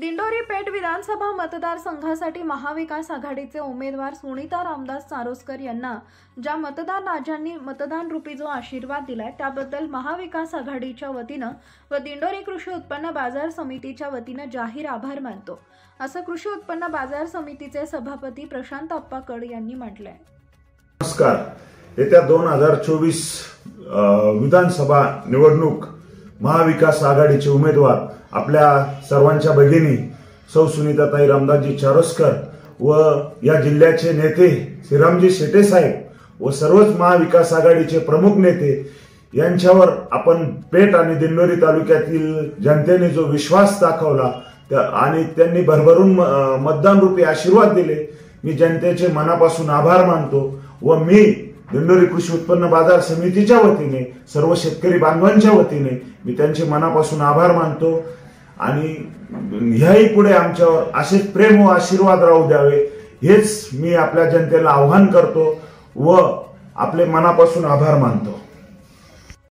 दिंडोरी पेठ विधानसभा मतदारसंघासाठी महाविकास आघाडीचे उमेदवार सुनीता रामदास चारोस्कर यांना ज्या मतदार राजांनी मतदान रूपी जो आशीर्वाद दिलाय त्याबद्दल महाविकास आघाडीच्या वतीनं व दिंडोरी कृषी उत्पन्न बाजार समितीच्या वतीनं जाहीर आभार मानतो, असं कृषी उत्पन्न बाजार समितीचे सभापती प्रशांत अप्पा कड यांनी म्हटलंय। नमस्कार। येत्या 2024 विधानसभा निवडणूक महाविकास आघाडीचे उमेदवार आपल्या सर्वांच्या भगिनी सौ सुनीताताई रामदासजी चारोस्कर व या जिल्ह्याचे नेते श्रीरामजी शेटे साहेब व सर्वच महाविकास आघाडीचे प्रमुख नेते यांच्यावर आपण पेठ आणि दिंडोरी तालुक्यातील जनतेने जो विश्वास दाखवला आणि त्यांनी भरभरून मतदान रूपी आशीर्वाद दिले, मी जनतेचे मनापासून आभार मानतो व मी दिंडोरी कृषी उत्पन्न बाजार समितीच्या वतीने सर्व शेतकरी बांधवांच्या वतीने मी त्यांचे मनापासून आभार मानतो आणि ह्याही पुढे आमच्यावर असेच प्रेम व आशीर्वाद राहू द्यावे हेच मी आपल्या जनतेला आव्हान करतो व आपले मनापासून आभार मानतो।